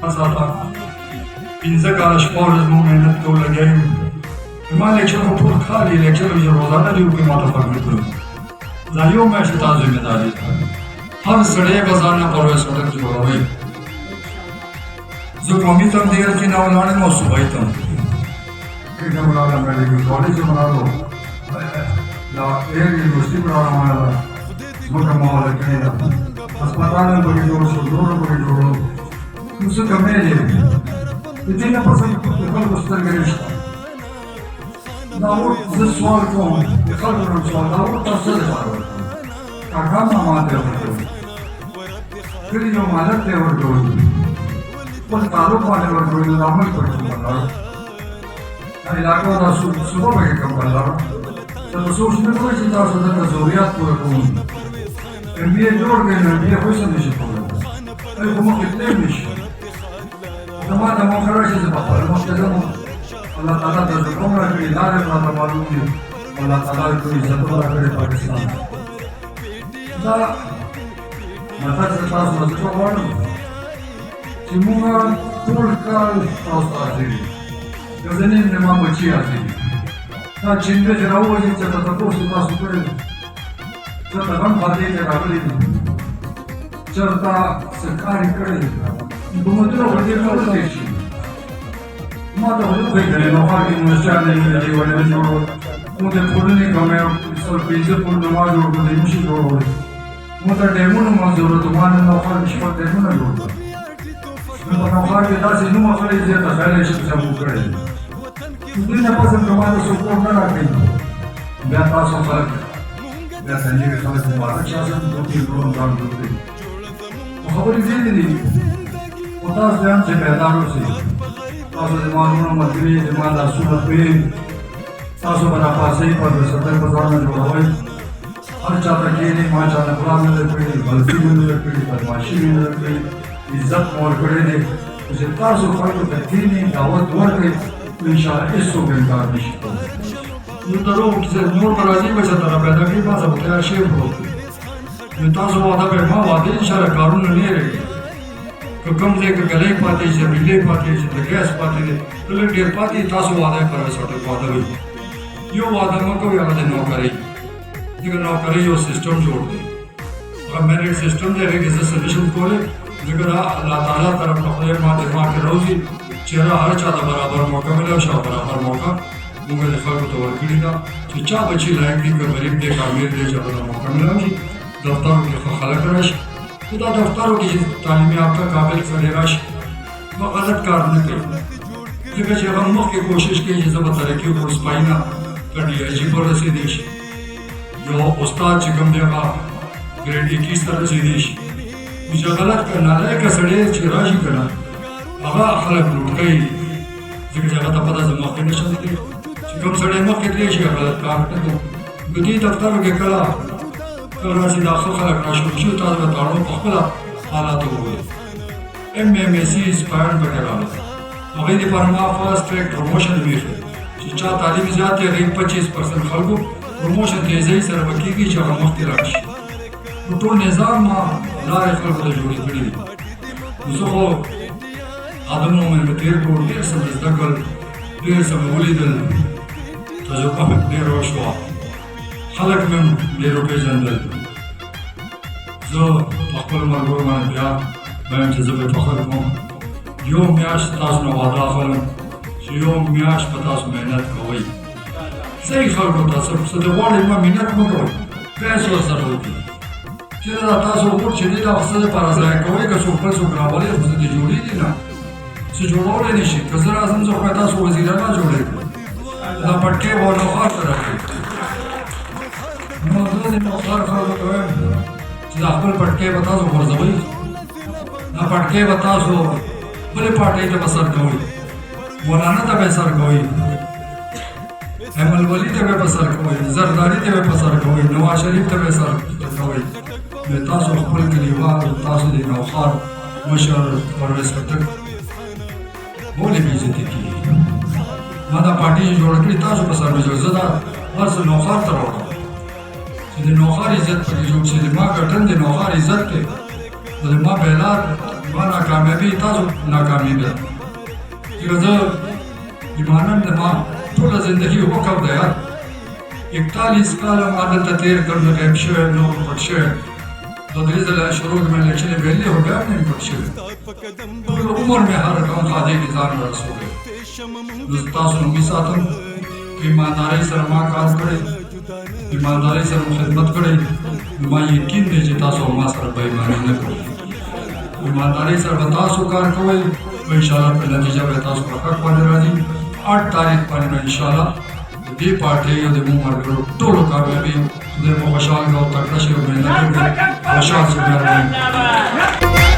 साथा पिंज़ा काला शपौर मेहनत को लगे मां इलेक्शन को पूरा खाली इलेक्शन जो रोजाना दी उनके माता फर्क करो जारियों में शता जिम्मेदारी हर सड़े बजाना पर सड़क जो रही जो कमी तम देर की ना लाने में सुबह तम एक बना ला मेडिकल कॉलेज बना लो ला एयर यूनिवर्सिटी बना ला मुझे माहौल कनेडा अस्पताल में बड़ी जोर सुधरो बड़ी जोर मुझसे कमे ले इतने पसंद कल बस्तर गरीश दावुर जिस सवाल को कल बरम सवाल दावुर तस्वीर जारो काका मामाते हो फिर जो मालक थे वो जो पर तालुक वाले वो जो नामल पर चुका ना इलाकों का सुबह में कम कर रहा तो सोचने को इसी तरह से तो ज़रूरियात पूरा करूँ एमबीए जोड़ के एमबीए कोई संदेश नहीं अरे वो कितने मिशन तमाम डेमोक्रेसी से बात है मुझे अल्लाह ताला तो कौन है कि इदारे का तो मालूम है अल्लाह ताला को इज्जत वाला करे पाकिस्तान दा मतलब से पास मत वालों सिमुना पूल का तास्ताजी जैसे ने मां बच्ची आती ना चिंते जराऊ वही चलता था तो सुबह सुबह जब हम बातें करावली चलता सरकारी करे दोनों बड़े लोग देश माता वो कोई करे नौकर की मुश्किल नहीं है वाले में जो मुझे पुरने कमे सब पीछे पुर नमाज और मुझे मुश्किल हो रही मुझे डेमो नमाज जरूरत तुम्हारे नौकर निष्पत्त डेमो ना जोड़ता नौकर के दास इन्हों मसले इसे तस्वीरें शिक्षा मुकरे दुनिया पसंद कमाने सुकून ना रखें बेहतर सफर बेहतर नहीं के साथ मुबारक शासन दो तीन लोग काम करते खबर इसी नहीं उतार से हमसे बेहतारों से तासो जमानों मजबूरी जमान लासूमत में तासो बना पासे पर सत्तर बाजार में जो हवाई हर चाहता कि नहीं मां चाहता पुराने लड़के गलती में लड़के बदमाशी में लड़के इज्जत और करे दे उसे तासो फर्क करती नहीं दावत दुआ के इंशाअल्लाह इस सो बेकार नहीं हो ये तो लोग से मोर पर आजी में चलता रहा पैदा की बात अब क्या शेप हो ये तासो वादा पे मां वादे इंशाअल्लाह कानून नहीं रहेगी तो कम से कम गले पाते हैं बिल्ले पाते हैं तो गैस पाते हैं तो लोग डेर पाते हैं तासो वादा पर ऐसा वादा भी यो वादा में कोई आगे नौकरी लेकिन नौकरी यो सिस्टम जोड़ दे और मेरे सिस्टम दे रहे कि सॉल्यूशन खोले लेकिन अल्लाह ताला तरफ नौकरी माते मां के रोजी चेहरा हर चाहता बराबर मौका मिला शाह बराबर मौका मुझे देखा तो वर्करी था तो चाह बच्ची लायक थी कि गरीब दे कामिल दे जब मौका मिला कि दफ्तर के खलक रश खुदा दफ्तरों की तालीम याफ्ता काबिल फरेराश वो गलत कार न करें जब जब हम मुख्य कोशिश की जब तरक्की को स्पाइना कर लिया जीवर से देश जो उस्ताद चिकम देगा ग्रेड 21 तरह से देश मुझे गलत करना है कि सड़े चिराजी करना अगा खलक लूट गई जब जगह पता से मौके नशा दे चिकम सड़े मौके देश का गलत कार कर गति दफ्तर के कला राशि दाखिल खलक राशि ताज़ा तारों पखला हालात हो गए MMSC इंस्पायर्ड वगैरह अगले परमा फर्स्ट ट्रैक प्रमोशन भी है शिक्षा तालीम ज़्यादा है 25% खलको प्रमोशन तेज़ी से रखी की जगह मुख्तराश तो निज़ाम में लारे खलको तो जोड़ी पड़ी मुझको आदमों में बतेर को देर से दस्तकल देर से मूलीदल तो जो कम देर रोशवा खलक में देरों के जंदल जो अकबर मरगोर में बिया मैं जज़बे फखर को यो म्याश तास नवादा फलम यो म्याश पतास मेहनत कोई सही खबर को तास सब वाले में मेहनत में कोई पैसों सर होती चला तास वो चली ता अफसर पर जाए कोई का सुपर सुपरा वाले उसने जोड़ी थी ना से जोड़ोले नहीं शी कज़रा आज़म जो कहता सो वज़ीर ना जोड़े ना पटके वो नौकर तरफ मौजूद नौकर खबर को है जिलापुर पटके बता सो और ज़बई ना पटके बता सो बड़े पार्टी के बसर कोई मौलाना तबे सर कोई अहमद वली तबे बसर कोई जरदारी तबे बसर कोई नवाज शरीफ तबे सर कोई बेतासो खबर के लिए वार तासो दी नौकर मशर और रिस्पेक्ट बोले बेइज्जती की मादा पार्टी जोड़ के तासो बसर में जो ज़दा हर से नौकर तरोड़ा सीधे नौकर इज्जत पर जो सीधे माँ गठन दे नौकर इज्जत के तो माँ बेलार ما ناکامیابي تاسو ناکامي ده چې زه ایمانن ما ټوله زندگی وکړ دی 41 کاله ما دلته تېر کړ نو غیب شوی نو پټ شوی دو درې ځله شروع مې الیکشن ویلې هو بیا نه پټ شوی ټول عمر مې هر کوم خاطر کې ځان رسول نو تاسو مې ساتم ایمانداري سره ما کار کړی ایمانداري سره خدمت کړی ما یقین دی چې تاسو ما سره به ایمانی نه کوئ ایمانداري سره تاسو کار کوئ او ان شاء الله په نتیجه به تاسو په حق باندې راځي 8 تاریخ باندې ان شاء الله دې پارټي او د موږ ټول کامیابی د خوشاله او تکړه شي او مهنت خوشاله شي